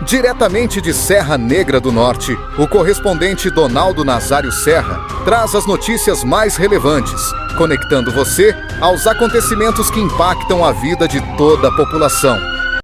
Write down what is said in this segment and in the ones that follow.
Diretamente de Serra Negra do Norte, o correspondente Donaldo Nazário Serra traz as notícias mais relevantes, conectando você aos acontecimentos que impactam a vida de toda a população.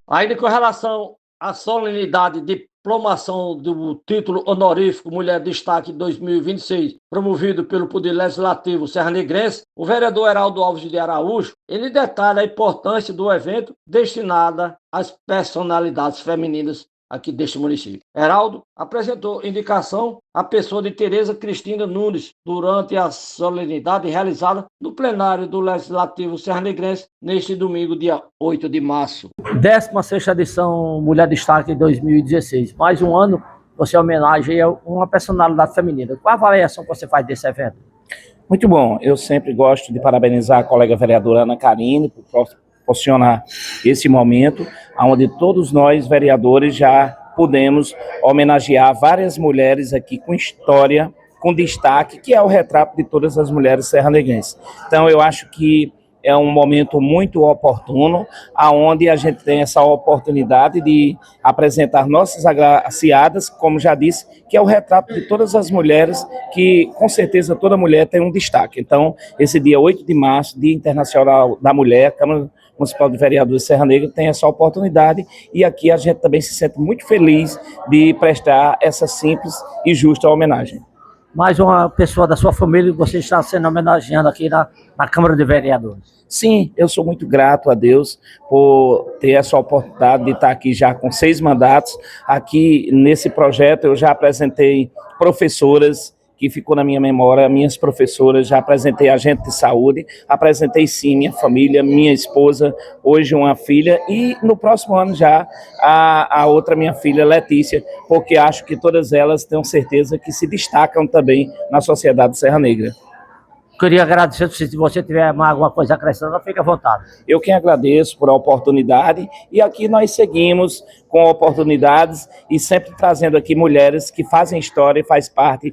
Ainda com relação à solenidade de diplomação do título honorífico Mulher Destaque 2026, promovido pelo Poder Legislativo serranegrense, o vereador Heraldo Alves de Araújo, ele detalha a importância do evento destinado às personalidades femininas aqui deste município. Heraldo apresentou indicação à pessoa de Tereza Cristina Nunes durante a solenidade realizada no plenário do Legislativo serranegrense neste domingo, dia 8 de março. 16ª edição Mulher Destaque 2016. Mais um ano você homenageia uma personalidade feminina. Qual a avaliação que você faz desse evento? Muito bom. Eu sempre gosto de parabenizar a colega vereadora Ana Karine por proporcionar esse momento, onde todos nós, vereadores, já podemos homenagear várias mulheres aqui com história, com destaque, que é o retrato de todas as mulheres serranegrenses. Então, eu acho que é um momento muito oportuno, aonde a gente tem essa oportunidade de apresentar nossas agraciadas, como já disse, que é o retrato de todas as mulheres, que com certeza toda mulher tem um destaque. Então, esse dia 8 de março, Dia Internacional da Mulher, a Câmara Municipal de Vereadores de Serra Negra tem essa oportunidade, e aqui a gente também se sente muito feliz de prestar essa simples e justa homenagem. Mais uma pessoa da sua família que você está sendo homenageando aqui na Câmara de Vereadores. Sim, eu sou muito grato a Deus por ter essa oportunidade de estar aqui já com 6 mandatos. Aqui nesse projeto eu já apresentei professoras, que ficou na minha memória, minhas professoras, já apresentei agente de saúde, apresentei sim minha família, minha esposa, hoje uma filha, e no próximo ano já a outra minha filha, Letícia, porque acho que todas elas tenho certeza que se destacam também na sociedade Serra Negra. Queria agradecer, se você tiver mais alguma coisa acrescentada, fique à vontade. Eu quem agradeço por a oportunidade, e aqui nós seguimos com oportunidades e sempre trazendo aqui mulheres que fazem história e faz parte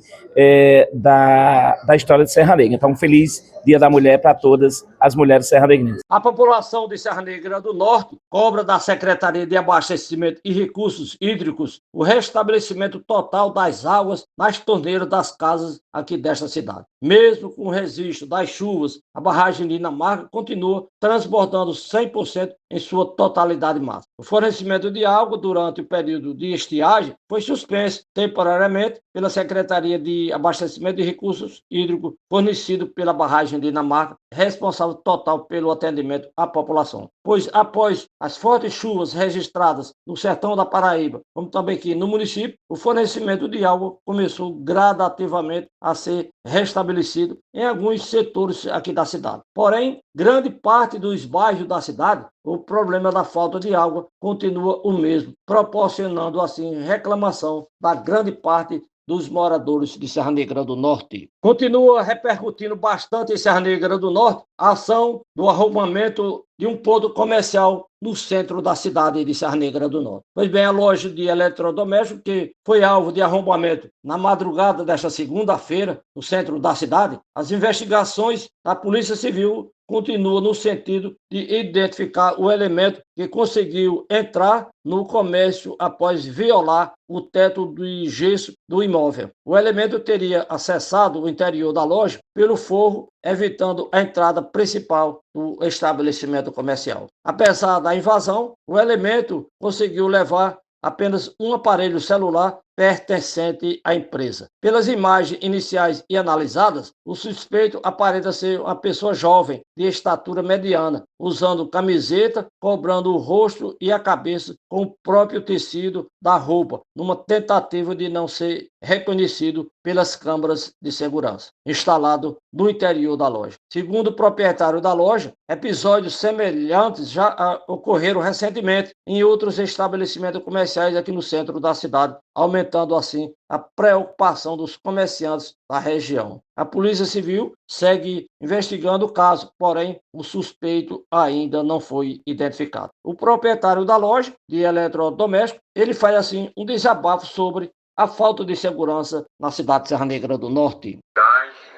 da história de Serra Negra. Então, feliz Dia da Mulher para todas as mulheres serranegrenses. A população de Serra Negra do Norte cobra da Secretaria de Abastecimento e Recursos Hídricos o restabelecimento total das águas nas torneiras das casas aqui desta cidade. Mesmo com o registro das chuvas, a barragem de Dinamarca continua transbordando 100% em sua totalidade máxima. O fornecimento de água durante o período de estiagem foi suspenso temporariamente pela Secretaria de Abastecimento e Recursos Hídricos, fornecido pela barragem de Dinamarca, responsável total pelo atendimento à população. Pois após as fortes chuvas registradas no sertão da Paraíba, como também aqui no município, o fornecimento de água começou gradativamente a ser restabelecido em alguns setores aqui da cidade. Porém, grande parte dos bairros da cidade, o problema da falta de água continua o mesmo, proporcionando assim reclamação da grande parte dos moradores de Serra Negra do Norte. Continua repercutindo bastante em Serra Negra do Norte a ação do arrombamento de um ponto comercial no centro da cidade de Serra Negra do Norte. Pois bem, a loja de eletrodomésticos, que foi alvo de arrombamento na madrugada desta segunda-feira, no centro da cidade, as investigações da Polícia Civil continuam no sentido de identificar o elemento que conseguiu entrar no comércio após violar o teto de gesso do imóvel. O elemento teria acessado o interior da loja pelo forro, evitando a entrada principal do estabelecimento comercial. Apesar da invasão, o elemento conseguiu levar apenas um aparelho celular pertencente à empresa. Pelas imagens iniciais e analisadas, o suspeito aparenta ser uma pessoa jovem, de estatura mediana, usando camiseta, cobrando o rosto e a cabeça com o próprio tecido da roupa, numa tentativa de não ser reconhecido pelas câmeras de segurança instalado no interior da loja. Segundo o proprietário da loja, episódios semelhantes já ocorreram recentemente em outros estabelecimentos comerciais aqui no centro da cidade, aumentando assim a preocupação dos comerciantes da região. A Polícia Civil segue investigando o caso, porém o suspeito ainda não foi identificado. O proprietário da loja de eletrodomésticos, ele faz assim um desabafo sobre a falta de segurança na cidade de Serra Negra do Norte.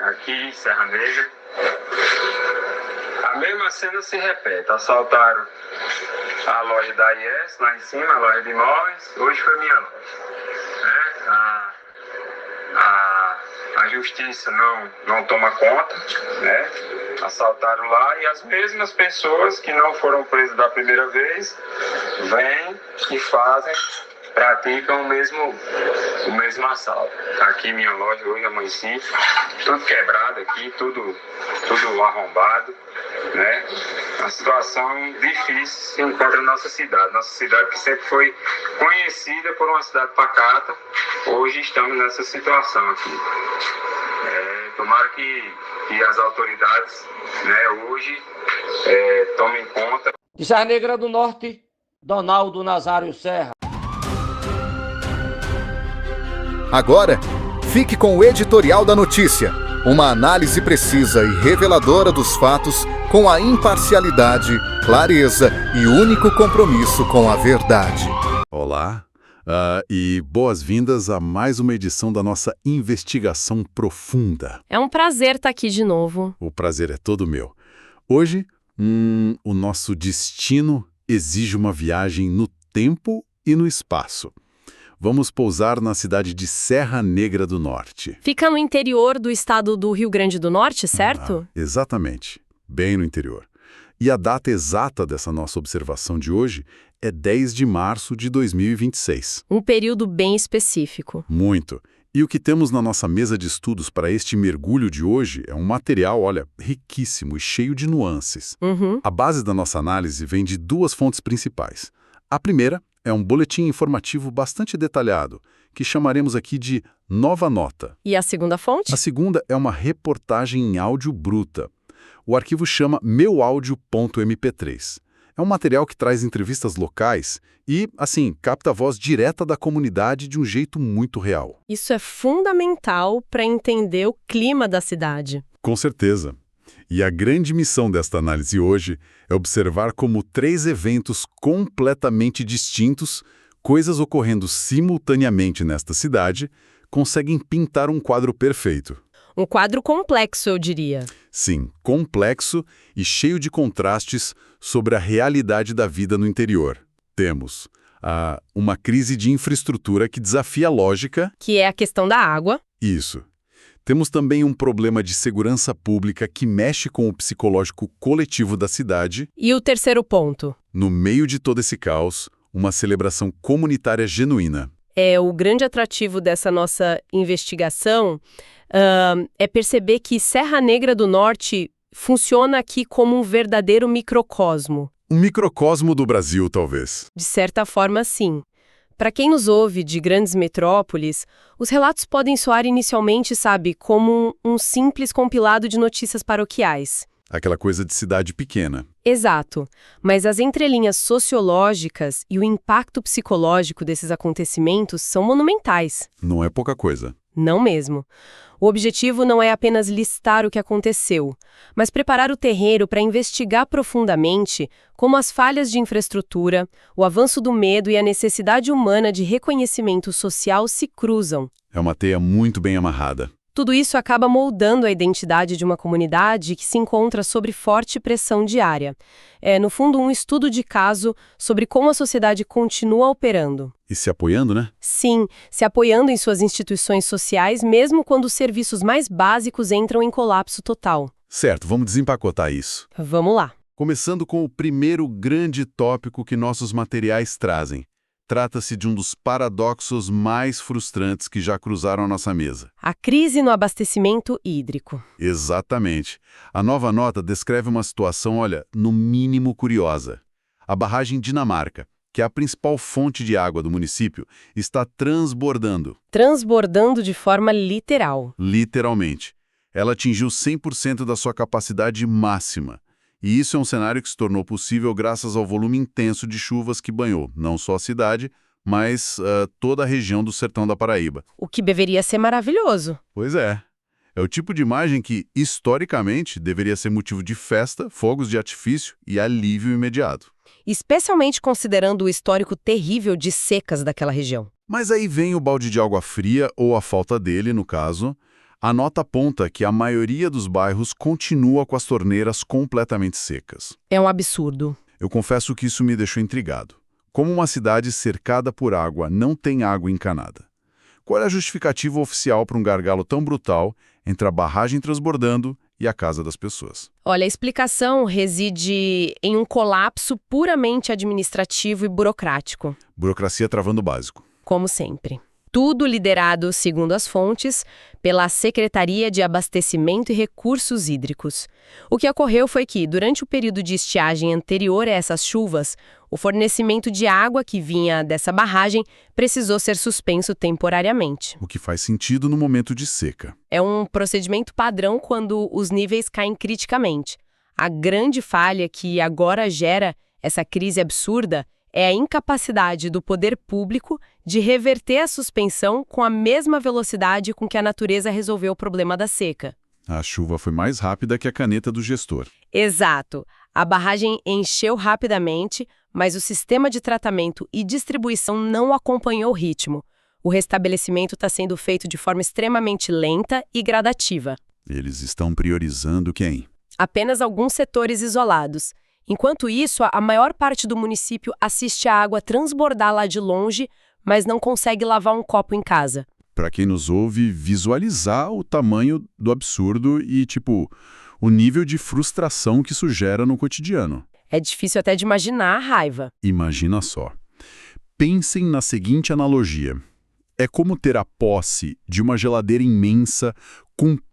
Aqui em Serra Negra, a A mesma cena se repete. Assaltaram a loja da IES, lá em cima, a loja de imóveis. Hoje foi minha loja. Né? A justiça não toma conta, né? Assaltaram lá e as mesmas pessoas que não foram presas da primeira vez vêm e praticam o mesmo assalto. Aqui minha loja hoje amanheci, tudo quebrado aqui, tudo arrombado, né? Uma situação difícil se encontra na nossa cidade que sempre foi conhecida por uma cidade pacata, hoje estamos nessa situação aqui. Tomara que as autoridades, né, hoje tomem conta. De Serra Negra do Norte, Donaldo Nazário Serra. Agora, fique com o editorial da notícia, uma análise precisa e reveladora dos fatos com a imparcialidade, clareza e único compromisso com a verdade. Olá, e boas-vindas a mais uma edição da nossa investigação profunda. É um prazer estar aqui de novo. O prazer é todo meu. Hoje, o nosso destino exige uma viagem no tempo e no espaço. Vamos pousar na cidade de Serra Negra do Norte. Fica no interior do estado do Rio Grande do Norte, certo? Exatamente, bem no interior. E a data exata dessa nossa observação de hoje é 10 de março de 2026. Um período bem específico. Muito. E o que temos na nossa mesa de estudos para este mergulho de hoje é um material, olha, riquíssimo e cheio de nuances. A base da nossa análise vem de duas fontes principais. A primeira é um boletim informativo bastante detalhado, que chamaremos aqui de Nova Nota. E a segunda fonte? A segunda é uma reportagem em áudio bruta. O arquivo chama meuaudio.mp3. É um material que traz entrevistas locais e, assim, capta a voz direta da comunidade de um jeito muito real. Isso é fundamental para entender o clima da cidade. Com certeza. E a grande missão desta análise hoje é observar como 3 eventos completamente distintos, coisas ocorrendo simultaneamente nesta cidade, conseguem pintar um quadro perfeito. Um quadro complexo, eu diria. Sim, complexo e cheio de contrastes sobre a realidade da vida no interior. Temos uma crise de infraestrutura que desafia a lógica. Que é a questão da água. Isso. Temos também um problema de segurança pública que mexe com o psicológico coletivo da cidade. E o terceiro ponto? No meio de todo esse caos, uma celebração comunitária genuína. O grande atrativo dessa nossa investigação é perceber que Serra Negra do Norte funciona aqui como um verdadeiro microcosmo. Um microcosmo do Brasil, talvez. De certa forma, sim. Para quem nos ouve de grandes metrópoles, os relatos podem soar inicialmente, como um simples compilado de notícias paroquiais. Aquela coisa de cidade pequena. Exato. Mas as entrelinhas sociológicas e o impacto psicológico desses acontecimentos são monumentais. Não é pouca coisa. Não mesmo. O objetivo não é apenas listar o que aconteceu, mas preparar o terreno para investigar profundamente como as falhas de infraestrutura, o avanço do medo e a necessidade humana de reconhecimento social se cruzam. É uma teia muito bem amarrada. Tudo isso acaba moldando a identidade de uma comunidade que se encontra sob forte pressão diária. É, no fundo, um estudo de caso sobre como a sociedade continua operando. E se apoiando, né? Sim, se apoiando em suas instituições sociais, mesmo quando os serviços mais básicos entram em colapso total. Certo, vamos desempacotar isso. Vamos lá. Começando com o primeiro grande tópico que nossos materiais trazem. Trata-se de um dos paradoxos mais frustrantes que já cruzaram a nossa mesa. A crise no abastecimento hídrico. Exatamente. A Nova Nota descreve uma situação, no mínimo curiosa. A barragem Dinamarca, que é a principal fonte de água do município, está transbordando. Transbordando de forma literal. Literalmente. Ela atingiu 100% da sua capacidade máxima. E isso é um cenário que se tornou possível graças ao volume intenso de chuvas que banhou não só a cidade, mas toda a região do sertão da Paraíba. O que deveria ser maravilhoso. Pois é. É o tipo de imagem que, historicamente, deveria ser motivo de festa, fogos de artifício e alívio imediato. Especialmente considerando o histórico terrível de secas daquela região. Mas aí vem o balde de água fria, ou a falta dele, no caso. A nota aponta que a maioria dos bairros continua com as torneiras completamente secas. É um absurdo. Eu confesso que isso me deixou intrigado. Como uma cidade cercada por água não tem água encanada? Qual é a justificativa oficial para um gargalo tão brutal entre a barragem transbordando e a casa das pessoas? Olha, a explicação reside em um colapso puramente administrativo e burocrático, Burocracia travando o básico. como sempre. Tudo liderado, segundo as fontes, pela Secretaria de Abastecimento e Recursos Hídricos. O que ocorreu foi que, durante o período de estiagem anterior a essas chuvas, o fornecimento de água que vinha dessa barragem precisou ser suspenso temporariamente. O que faz sentido no momento de seca. É um procedimento padrão quando os níveis caem criticamente. A grande falha que agora gera essa crise absurda é a incapacidade do poder público de reverter a suspensão com a mesma velocidade com que a natureza resolveu o problema da seca. A chuva foi mais rápida que a caneta do gestor. Exato. A barragem encheu rapidamente, mas o sistema de tratamento e distribuição não acompanhou o ritmo. O restabelecimento está sendo feito de forma extremamente lenta e gradativa. Eles estão priorizando quem? Apenas alguns setores isolados. Enquanto isso, a maior parte do município assiste a água transbordar lá de longe, mas não consegue lavar um copo em casa. Para quem nos ouve, visualizar o tamanho do absurdo e, o nível de frustração que isso gera no cotidiano. É difícil até de imaginar a raiva. Imagina só. Pensem na seguinte analogia. É como ter a posse de uma geladeira imensa,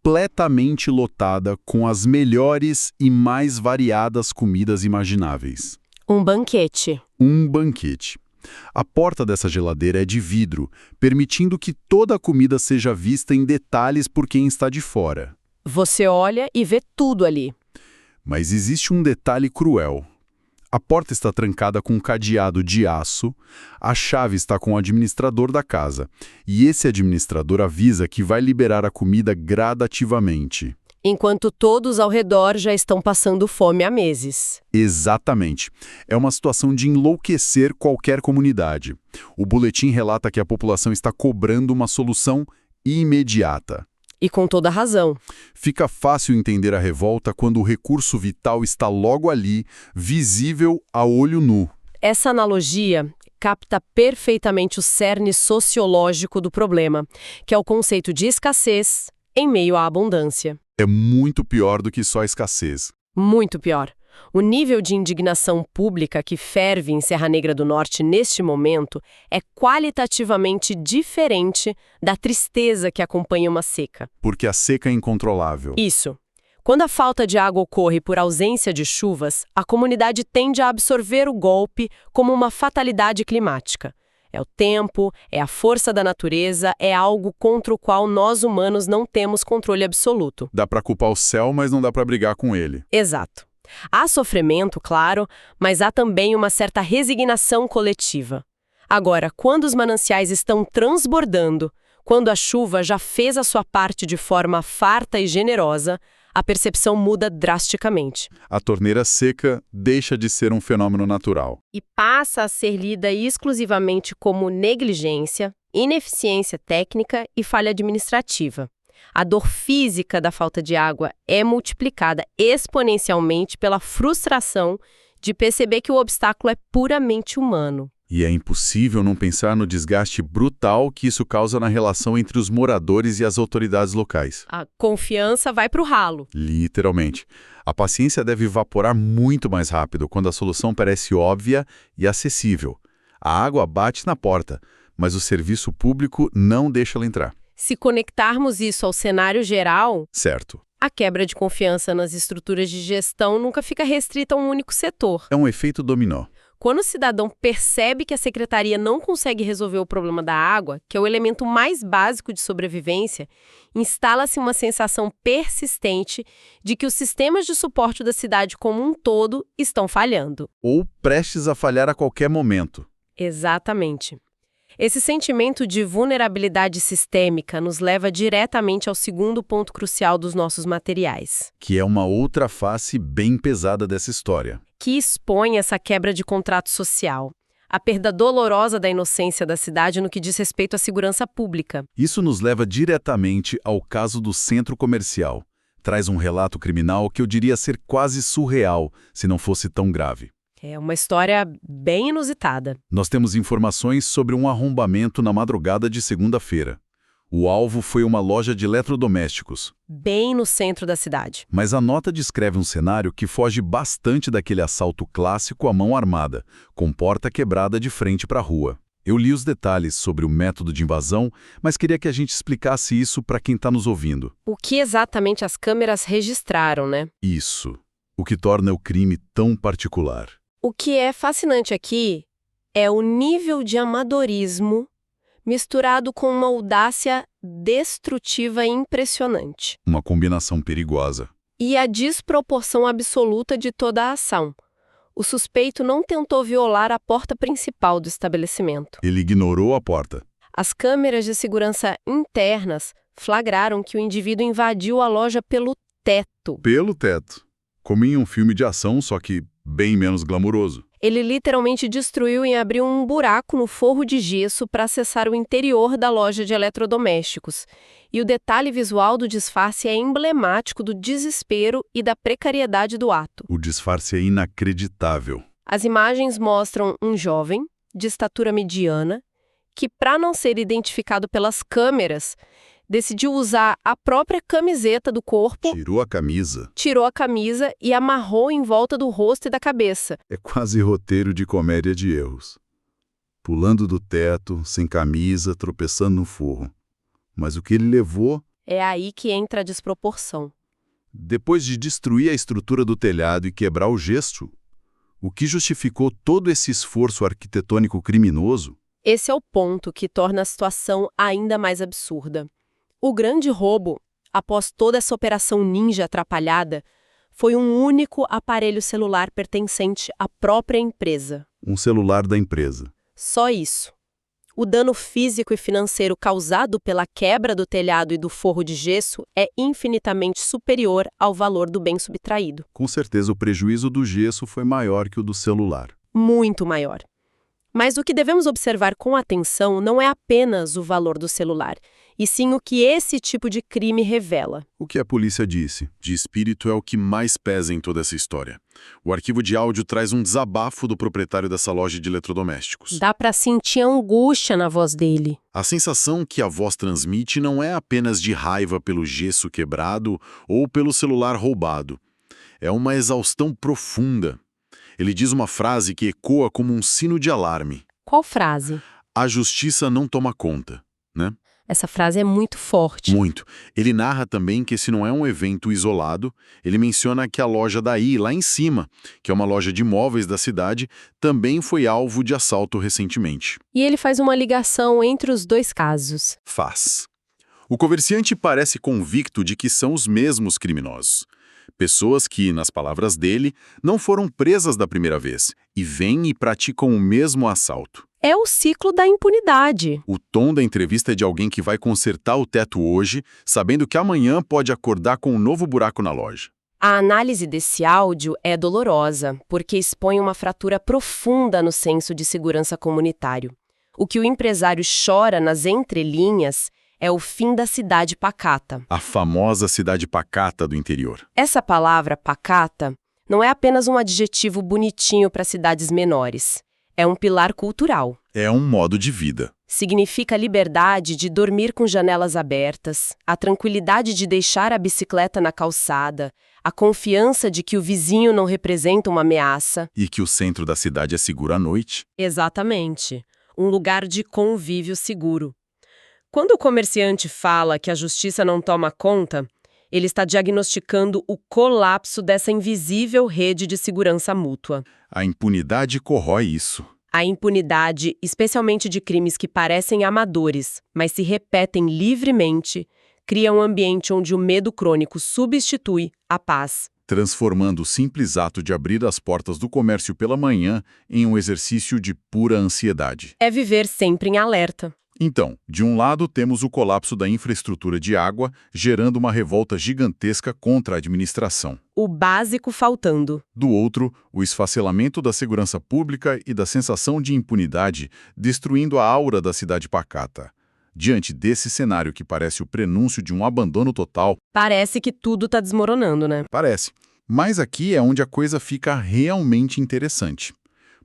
completamente lotada com as melhores e mais variadas comidas imagináveis. Um banquete. Um banquete. A porta dessa geladeira é de vidro, permitindo que toda a comida seja vista em detalhes por quem está de fora. Você olha e vê tudo ali. Mas existe um detalhe cruel. A porta está trancada com um cadeado de aço, a chave está com o administrador da casa, e esse administrador avisa que vai liberar a comida gradativamente. Enquanto todos ao redor já estão passando fome há meses. Exatamente. É uma situação de enlouquecer qualquer comunidade. O boletim relata que a população está cobrando uma solução imediata. E com toda razão. Fica fácil entender a revolta quando o recurso vital está logo ali, visível a olho nu. Essa analogia capta perfeitamente o cerne sociológico do problema, que é o conceito de escassez em meio à abundância. É muito pior do que só escassez. Muito pior. O nível de indignação pública que ferve em Serra Negra do Norte neste momento é qualitativamente diferente da tristeza que acompanha uma seca. Porque a seca é incontrolável. Isso. Quando a falta de água ocorre por ausência de chuvas, a comunidade tende a absorver o golpe como uma fatalidade climática. É o tempo, é a força da natureza, é algo contra o qual nós humanos não temos controle absoluto. Dá para culpar o céu, mas não dá para brigar com ele. Exato. Há sofrimento, claro, mas há também uma certa resignação coletiva. Agora, quando os mananciais estão transbordando, quando a chuva já fez a sua parte de forma farta e generosa, a percepção muda drasticamente. A torneira seca deixa de ser um fenômeno natural. E passa a ser lida exclusivamente como negligência, ineficiência técnica e falha administrativa. A dor física da falta de água é multiplicada exponencialmente pela frustração de perceber que o obstáculo é puramente humano. E é impossível não pensar no desgaste brutal que isso causa na relação entre os moradores e as autoridades locais. A confiança vai para o ralo. Literalmente. A paciência deve evaporar muito mais rápido quando a solução parece óbvia e acessível. A água bate na porta, mas o serviço público não deixa ela entrar. Se conectarmos isso ao cenário geral, Certo. a quebra de confiança nas estruturas de gestão nunca fica restrita a um único setor. É um efeito dominó. Quando o cidadão percebe que a secretaria não consegue resolver o problema da água, que é o elemento mais básico de sobrevivência, instala-se uma sensação persistente de que os sistemas de suporte da cidade como um todo estão falhando. Ou prestes a falhar a qualquer momento. Exatamente. Esse sentimento de vulnerabilidade sistêmica nos leva diretamente ao segundo ponto crucial dos nossos materiais, Que é uma outra face bem pesada dessa história. que expõe essa quebra de contrato social. a perda dolorosa da inocência da cidade no que diz respeito à segurança pública. Isso nos leva diretamente ao caso do centro comercial. Traz um relato criminal que eu diria ser quase surreal, se não fosse tão grave. É uma história bem inusitada. Nós temos informações sobre um arrombamento na madrugada de segunda-feira. O alvo foi uma loja de eletrodomésticos. Bem no centro da cidade. Mas a nota descreve um cenário que foge bastante daquele assalto clássico à mão armada, com porta quebrada de frente para a rua. Eu li os detalhes sobre o método de invasão, mas queria que a gente explicasse isso para quem está nos ouvindo. O que exatamente as câmeras registraram, né? Isso. O que torna o crime tão particular. O que é fascinante aqui é o nível de amadorismo misturado com uma audácia destrutiva impressionante. Uma combinação perigosa. E a desproporção absoluta de toda a ação. O suspeito não tentou violar a porta principal do estabelecimento. Ele ignorou a porta. As câmeras de segurança internas flagraram que o indivíduo invadiu a loja pelo teto. Pelo teto. Como em um filme de ação, só que bem menos glamuroso. Ele literalmente destruiu e abriu um buraco no forro de gesso para acessar o interior da loja de eletrodomésticos. E o detalhe visual do disfarce é emblemático do desespero e da precariedade do ato. O disfarce é inacreditável. As imagens mostram um jovem, de estatura mediana, que, para não ser identificado pelas câmeras, decidiu usar a própria camiseta do corpo, tirou a camisa e amarrou em volta do rosto e da cabeça. É quase roteiro de comédia de erros. Pulando do teto, sem camisa, tropeçando no forro. Mas o que ele levou... É aí que entra a desproporção. Depois de destruir a estrutura do telhado e quebrar o gesso, o que justificou todo esse esforço arquitetônico criminoso? Esse é o ponto que torna a situação ainda mais absurda. O grande roubo, após toda essa operação ninja atrapalhada, foi um único aparelho celular pertencente à própria empresa. Um celular da empresa. Só isso. O dano físico e financeiro causado pela quebra do telhado e do forro de gesso é infinitamente superior ao valor do bem subtraído. Com certeza o prejuízo do gesso foi maior que o do celular. Muito maior. Mas o que devemos observar com atenção não é apenas o valor do celular, e sim o que esse tipo de crime revela. O que a polícia disse? De espírito é o que mais pesa em toda essa história. O arquivo de áudio traz um desabafo do proprietário dessa loja de eletrodomésticos. Dá pra sentir a angústia na voz dele. A sensação que a voz transmite não é apenas de raiva pelo gesso quebrado ou pelo celular roubado. É uma exaustão profunda. Ele diz uma frase que ecoa como um sino de alarme. Qual frase? A justiça não toma conta, né? Essa frase é muito forte. Muito. Ele narra também que esse não é um evento isolado. Ele menciona que a loja daí, lá em cima, que é uma loja de móveis da cidade, também foi alvo de assalto recentemente. E ele faz uma ligação entre os dois casos. Faz. O comerciante parece convicto de que são os mesmos criminosos. Pessoas que, nas palavras dele, não foram presas da primeira vez e vêm e praticam o mesmo assalto. É o ciclo da impunidade. O tom da entrevista é de alguém que vai consertar o teto hoje, sabendo que amanhã pode acordar com um novo buraco na loja. A análise desse áudio é dolorosa, porque expõe uma fratura profunda no senso de segurança comunitário. O que o empresário chora nas entrelinhas é o fim da cidade pacata. A famosa cidade pacata do interior. Essa palavra, pacata, não é apenas um adjetivo bonitinho para cidades menores. É um pilar cultural. É um modo de vida. Significa a liberdade de dormir com janelas abertas, a tranquilidade de deixar a bicicleta na calçada, a confiança de que o vizinho não representa uma ameaça. E que o centro da cidade é seguro à noite. Exatamente. Um lugar de convívio seguro. Quando o comerciante fala que a justiça não toma conta, ele está diagnosticando o colapso dessa invisível rede de segurança mútua. A impunidade corrói isso. A impunidade, especialmente de crimes que parecem amadores, mas se repetem livremente, cria um ambiente onde o medo crônico substitui a paz. Transformando o simples ato de abrir as portas do comércio pela manhã em um exercício de pura ansiedade. É viver sempre em alerta. Então, de um lado temos o colapso da infraestrutura de água, gerando uma revolta gigantesca contra a administração. O básico faltando. Do outro, o esfacelamento da segurança pública e da sensação de impunidade, destruindo a aura da cidade pacata. Diante desse cenário que parece o prenúncio de um abandono total, Parece que tudo tá desmoronando, né? parece. Mas aqui é onde a coisa fica realmente interessante.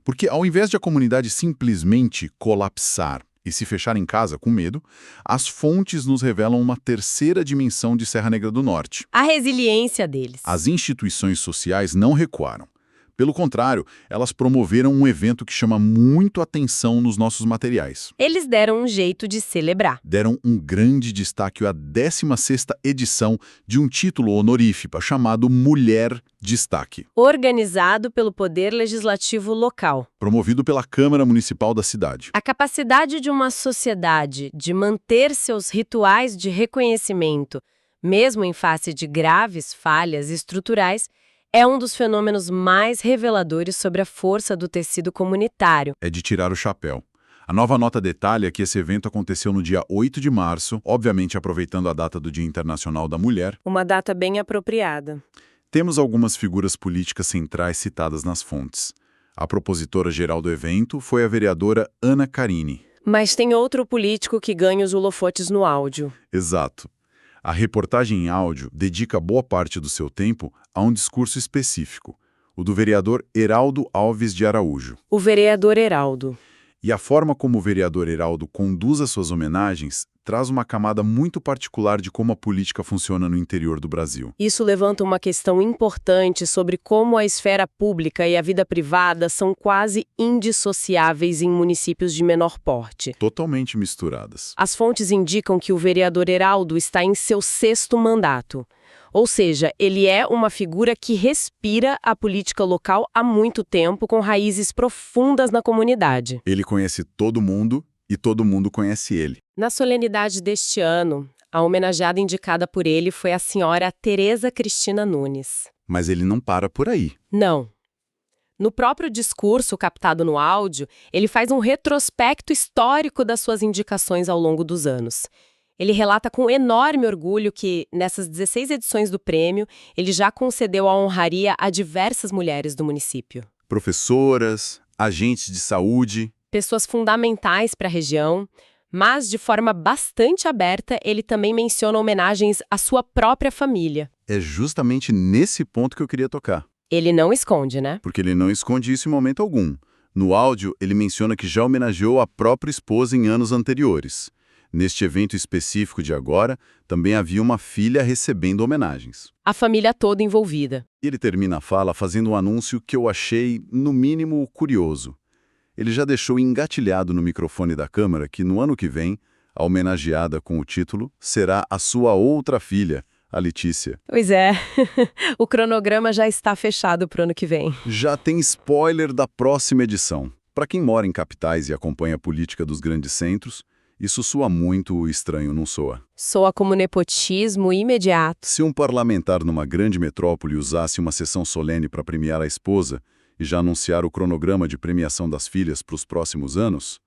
Porque ao invés de a comunidade simplesmente colapsar e se fechar em casa com medo, as fontes nos revelam uma terceira dimensão de Serra Negra do Norte. A resiliência deles. As instituições sociais não recuaram. Pelo contrário, elas promoveram um evento que chama muito atenção nos nossos materiais. Eles deram um jeito de celebrar. Deram um grande destaque à 16ª edição de um título honorífico chamado Mulher Destaque, Organizado pelo Poder Legislativo local. promovido pela Câmara Municipal da cidade. A capacidade de uma sociedade de manter seus rituais de reconhecimento, mesmo em face de graves falhas estruturais, é um dos fenômenos mais reveladores sobre a força do tecido comunitário. É de tirar o chapéu. A nova nota detalha que esse evento aconteceu no dia 8 de março, obviamente aproveitando a data do Dia Internacional da Mulher. Uma data bem apropriada. Temos algumas figuras políticas centrais citadas nas fontes. A propositora geral do evento foi a vereadora Ana Carini. Mas tem outro político que ganha os holofotes no áudio. Exato. A reportagem em áudio dedica boa parte do seu tempo a um discurso específico, o do vereador Heraldo Alves de Araújo. O vereador Heraldo. E a forma como o vereador Heraldo conduz as suas homenagens traz uma camada muito particular de como a política funciona no interior do Brasil. Isso levanta uma questão importante sobre como a esfera pública e a vida privada são quase indissociáveis em municípios de menor porte. Totalmente misturadas. As fontes indicam que o vereador Heraldo está em seu 6º mandato. Ou seja, ele é uma figura que respira a política local há muito tempo, com raízes profundas na comunidade. Ele conhece todo mundo e todo mundo conhece ele. Na solenidade deste ano, a homenageada indicada por ele foi a senhora Tereza Cristina Nunes. Mas ele não para por aí. Não. No próprio discurso captado no áudio, ele faz um retrospecto histórico das suas indicações ao longo dos anos. Ele relata com enorme orgulho que, nessas 16 edições do prêmio, ele já concedeu a honraria a diversas mulheres do município. Professoras, agentes de saúde. Pessoas fundamentais para a região, mas de forma bastante aberta, ele também menciona homenagens à sua própria família. É justamente nesse ponto que eu queria tocar. Ele não esconde, né? Porque ele não esconde isso em momento algum. No áudio, ele menciona que já homenageou a própria esposa em anos anteriores. Neste evento específico de agora, também havia uma filha recebendo homenagens. A família toda envolvida. E ele termina a fala fazendo um anúncio que eu achei, no mínimo, curioso. Ele já deixou engatilhado no microfone da Câmara que no ano que vem, a homenageada com o título será a sua outra filha, a Letícia. Pois é, o cronograma já está fechado para o ano que vem. Já tem spoiler da próxima edição. Para quem mora em capitais e acompanha a política dos grandes centros, isso soa muito estranho, não soa? Soa como nepotismo imediato. Se um parlamentar numa grande metrópole usasse uma sessão solene para premiar a esposa e já anunciar o cronograma de premiação das filhas para os próximos anos,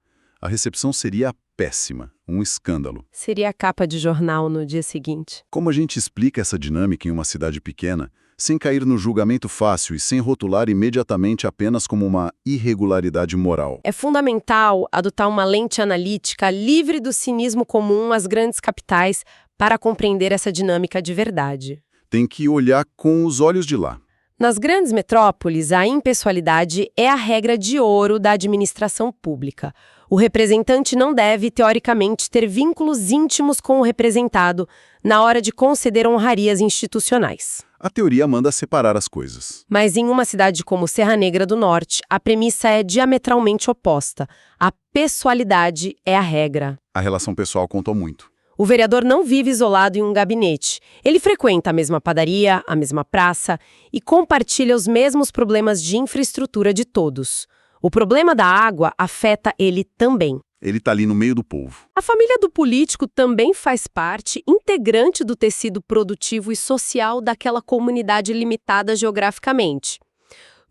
a recepção seria péssima, um escândalo. Seria a capa de jornal no dia seguinte. Como a gente explica essa dinâmica em uma cidade pequena, sem cair no julgamento fácil e sem rotular imediatamente apenas como uma irregularidade moral? É fundamental adotar uma lente analítica livre do cinismo comum às grandes capitais para compreender essa dinâmica de verdade. Tem que olhar com os olhos de lá. Nas grandes metrópoles, a impessoalidade é a regra de ouro da administração pública. O representante não deve, teoricamente, ter vínculos íntimos com o representado na hora de conceder honrarias institucionais. A teoria manda separar as coisas. Mas em uma cidade como Serra Negra do Norte, a premissa é diametralmente oposta. A pessoalidade é a regra. A relação pessoal contou muito. O vereador não vive isolado em um gabinete. Ele frequenta a mesma padaria, a mesma praça e compartilha os mesmos problemas de infraestrutura de todos. O problema da água afeta ele também. Ele está ali no meio do povo. A família do político também faz parte integrante do tecido produtivo e social daquela comunidade limitada geograficamente.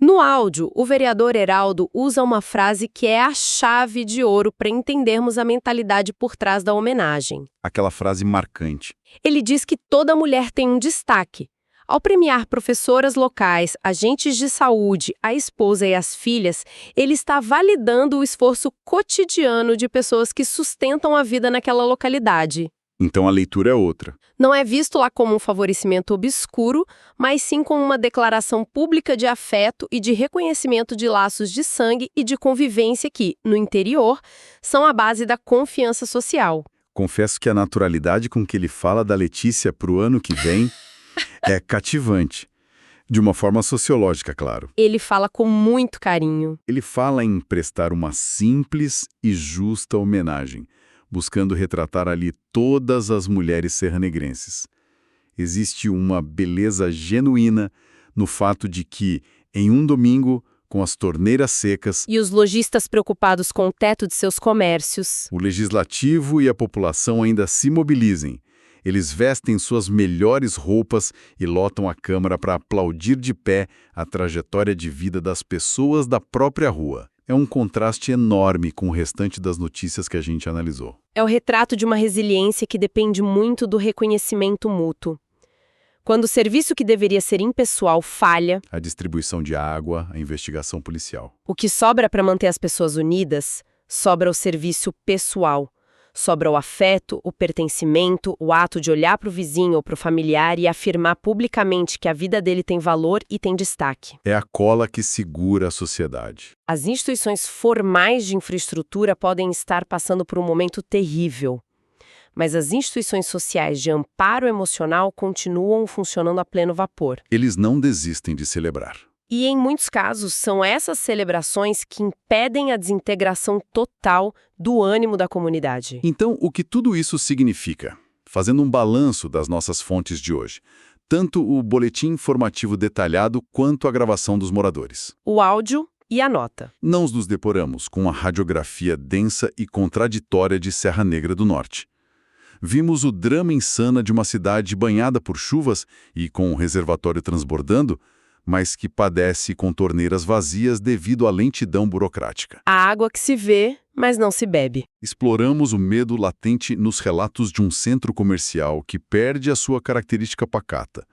No áudio, o vereador Heraldo usa uma frase que é a chave de ouro para entendermos a mentalidade por trás da homenagem. Aquela frase marcante. Ele diz que toda mulher tem um destaque. Ao premiar professoras locais, agentes de saúde, a esposa e as filhas, ele está validando o esforço cotidiano de pessoas que sustentam a vida naquela localidade. Então a leitura é outra. Não é visto lá como um favorecimento obscuro, mas sim como uma declaração pública de afeto e de reconhecimento de laços de sangue e de convivência que, no interior, são a base da confiança social. Confesso que a naturalidade com que ele fala da Letícia para o ano que vem é cativante. De uma forma sociológica, claro. Ele fala com muito carinho. Ele fala em prestar uma simples e justa homenagem, buscando retratar ali todas as mulheres serranegrenses. Existe uma beleza genuína no fato de que, em um domingo, com as torneiras secas, E os lojistas preocupados com o teto de seus comércios. o legislativo e a população ainda se mobilizem. Eles vestem suas melhores roupas e lotam a Câmara para aplaudir de pé a trajetória de vida das pessoas da própria rua. É um contraste enorme com o restante das notícias que a gente analisou. É o retrato de uma resiliência que depende muito do reconhecimento mútuo. Quando o serviço que deveria ser impessoal falha, A distribuição de água, a investigação policial. o que sobra para manter as pessoas unidas, sobra o serviço pessoal. Sobra o afeto, o pertencimento, o ato de olhar para o vizinho ou para o familiar e afirmar publicamente que a vida dele tem valor e tem destaque. É a cola que segura a sociedade. As instituições formais de infraestrutura podem estar passando por um momento terrível, mas as instituições sociais de amparo emocional continuam funcionando a pleno vapor. Eles não desistem de celebrar. E, em muitos casos, são essas celebrações que impedem a desintegração total do ânimo da comunidade. Então, o que tudo isso significa? Fazendo um balanço das nossas fontes de hoje, tanto o boletim informativo detalhado quanto a gravação dos moradores. O áudio e a nota. Não nos deporamos com a radiografia densa e contraditória de Serra Negra do Norte. Vimos o drama insano de uma cidade banhada por chuvas e com o reservatório transbordando, mas que padece com torneiras vazias devido à lentidão burocrática. A água que se vê, mas não se bebe. Exploramos o medo latente nos relatos de um centro comercial que perde a sua característica pacata.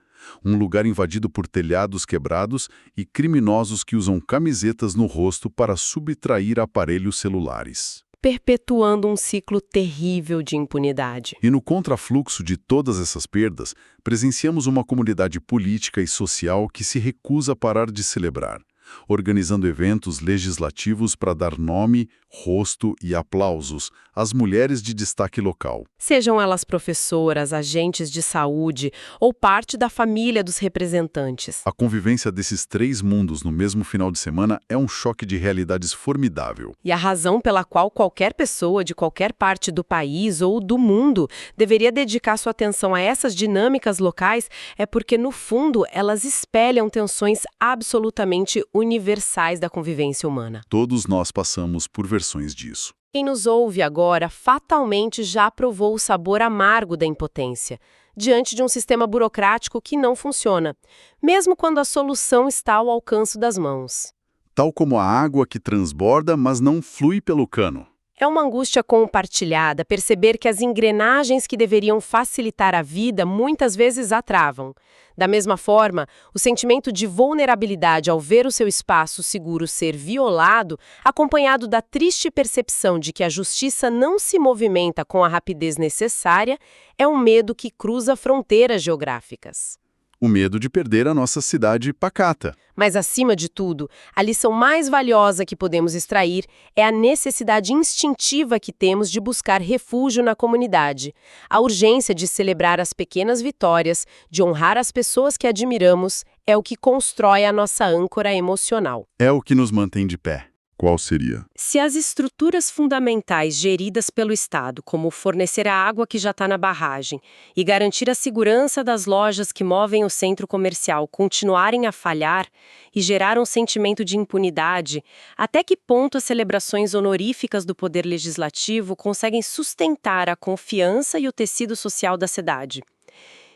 Um lugar invadido por telhados quebrados e criminosos que usam camisetas no rosto para subtrair aparelhos celulares. Perpetuando um ciclo terrível de impunidade. E no contrafluxo de todas essas perdas, presenciamos uma comunidade política e social que se recusa a parar de celebrar, organizando eventos legislativos para dar nome, rosto e aplausos às mulheres de destaque local. Sejam elas professoras, agentes de saúde ou parte da família dos representantes. A convivência desses três mundos no mesmo final de semana é um choque de realidades formidável. E a razão pela qual qualquer pessoa de qualquer parte do país ou do mundo deveria dedicar sua atenção a essas dinâmicas locais é porque, no fundo, elas espelham tensões absolutamente universais da convivência humana. Todos nós passamos por versões disso. Quem nos ouve agora fatalmente já provou o sabor amargo da impotência, diante de um sistema burocrático que não funciona, mesmo quando a solução está ao alcance das mãos. Tal como a água que transborda, mas não flui pelo cano. É uma angústia compartilhada perceber que as engrenagens que deveriam facilitar a vida muitas vezes a travam. Da mesma forma, o sentimento de vulnerabilidade ao ver o seu espaço seguro ser violado, acompanhado da triste percepção de que a justiça não se movimenta com a rapidez necessária, é um medo que cruza fronteiras geográficas. O medo de perder a nossa cidade pacata. Mas, acima de tudo, a lição mais valiosa que podemos extrair é a necessidade instintiva que temos de buscar refúgio na comunidade, a urgência de celebrar as pequenas vitórias, de honrar as pessoas que admiramos, é o que constrói a nossa âncora emocional. É o que nos mantém de pé. Qual seria? Se as estruturas fundamentais geridas pelo Estado, como fornecer a água que já está na barragem e garantir a segurança das lojas que movem o centro comercial, continuarem a falhar e gerar um sentimento de impunidade, até que ponto as celebrações honoríficas do Poder Legislativo conseguem sustentar a confiança e o tecido social da cidade?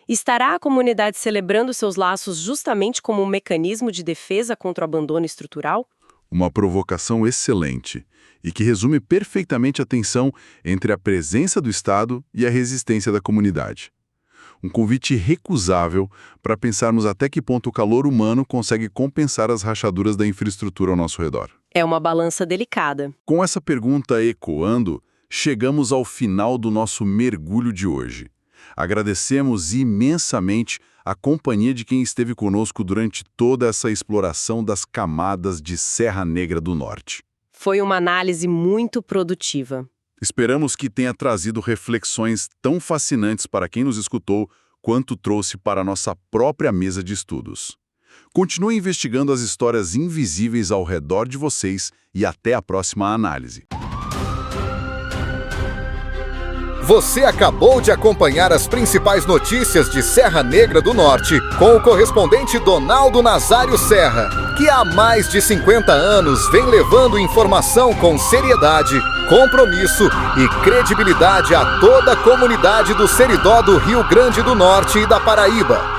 Estará a comunidade celebrando seus laços justamente como um mecanismo de defesa contra o abandono estrutural? Uma provocação excelente e que resume perfeitamente a tensão entre a presença do Estado e a resistência da comunidade. Um convite irrecusável para pensarmos até que ponto o calor humano consegue compensar as rachaduras da infraestrutura ao nosso redor. É uma balança delicada. Com essa pergunta ecoando, chegamos ao final do nosso mergulho de hoje. Agradecemos imensamente a companhia de quem esteve conosco durante toda essa exploração das camadas de Serra Negra do Norte. Foi uma análise muito produtiva. Esperamos que tenha trazido reflexões tão fascinantes para quem nos escutou, quanto trouxe para a nossa própria mesa de estudos. Continue investigando as histórias invisíveis ao redor de vocês e até a próxima análise. Você acabou de acompanhar as principais notícias de Serra Negra do Norte com o correspondente Donaldo Nazário Serra, que há mais de 50 anos vem levando informação com seriedade, compromisso e credibilidade a toda a comunidade do Seridó do Rio Grande do Norte e da Paraíba.